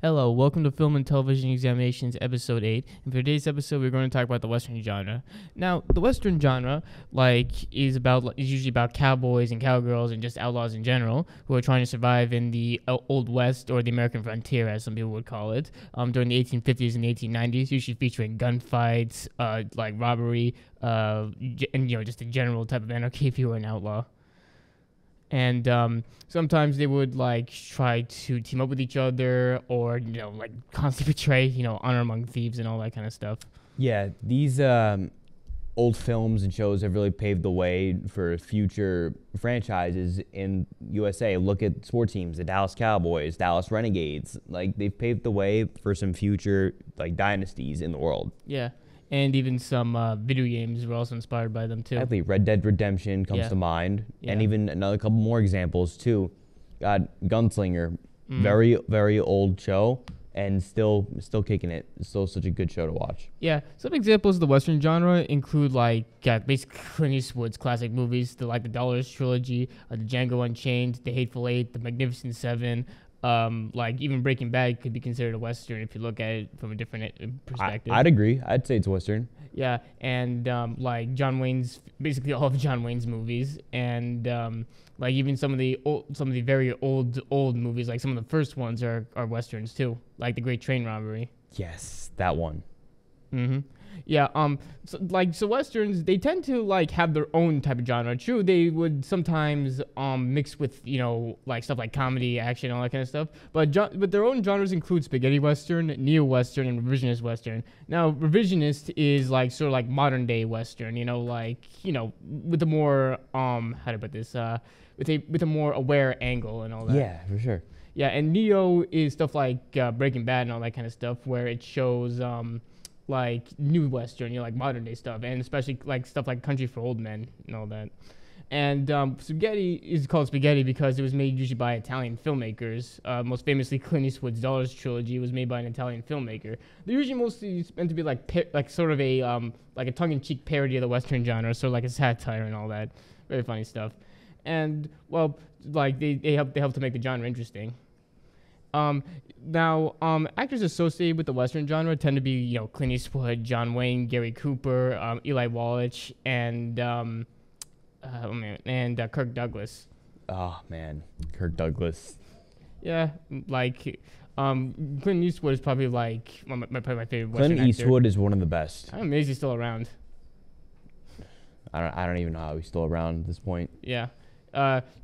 Hello, welcome to Film and Television Examinations, Episode 8. And for today's episode, we're going to talk about the Western genre. Now, the Western genre, is usually about cowboys and cowgirls and just outlaws in general who are trying to survive in the Old West, or the American frontier, as some people would call it, during the 1850s and 1890s, usually featuring gunfights, robbery, and just a general type of anarchy if you were an outlaw. And sometimes they would try to team up with each other, or constantly betray honor among thieves and all that kind of stuff. Yeah, these old films and shows have really paved the way for future franchises in USA. Look at sports teams, the Dallas Cowboys, Dallas Renegades. They've paved the way for some future dynasties in the world. Yeah. And even some video games were also inspired by them, too. Exactly. Red Dead Redemption comes to mind. Yeah. And even another couple more examples, too. Gunslinger. Very, very old show. And still kicking it. Still such a good show to watch. Yeah. Some examples of the Western genre include, basically Clint Eastwood's classic movies, the Dollars Trilogy, the Django Unchained, The Hateful Eight, The Magnificent Seven. Even Breaking Bad could be considered a Western if you look at it from a different perspective. I'd agree. I'd say it's Western. Yeah, and John Wayne's, basically all of John Wayne's movies, and even some of the very old movies, some of the first ones are Westerns too, like The Great Train Robbery. Yes, that one. Mm-hmm. Yeah. So Westerns, they tend to have their own type of genre. True, they would sometimes mix with stuff like comedy, action, all that kind of stuff. But their own genres include spaghetti western, neo-western, and revisionist western. Now, revisionist is sort of modern day western. With a more how to put this with a more aware angle and all that. Yeah, for sure. Yeah, and neo is stuff like Breaking Bad and all that kind of stuff, where it shows new western, modern day stuff, and especially stuff like Country for Old Men and all that. And spaghetti is called spaghetti because it was made usually by Italian filmmakers. Most famously, Clint Eastwood's Dollars Trilogy was made by an Italian filmmaker. They're usually mostly meant to be sort of a tongue-in-cheek parody of the Western genre, sort of like a satire and all that. Very funny stuff. And they help to make the genre interesting. Actors associated with the Western genre tend to be, Clint Eastwood, John Wayne, Gary Cooper, Eli Wallach, and Kirk Douglas. Oh man, Kirk Douglas. Yeah, Clint Eastwood is probably my favorite Western Clint actor. Eastwood is one of the best. I'm amazed he's still around. I don't even know how he's still around at this point. Yeah.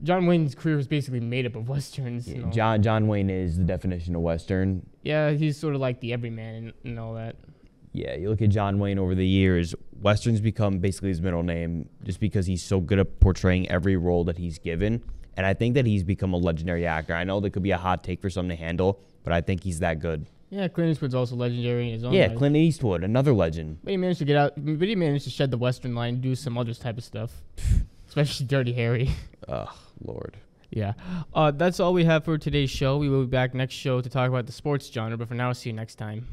John Wayne's career was basically made up of Westerns. Yeah, John Wayne is the definition of Western. Yeah, he's sort of like the everyman and all that. Yeah, you look at John Wayne over the years, Westerns become basically his middle name just because he's so good at portraying every role that he's given. And I think that he's become a legendary actor. I know that could be a hot take for some to handle, but I think he's that good. Yeah, Clint Eastwood's also legendary in his own Yeah, way. Clint Eastwood, another legend. But he managed to shed the Western line and do some other type of stuff. Especially Dirty Harry. Ugh, Lord. Yeah. That's all we have for today's show. We will be back next show to talk about the sports genre, but for now, see you next time.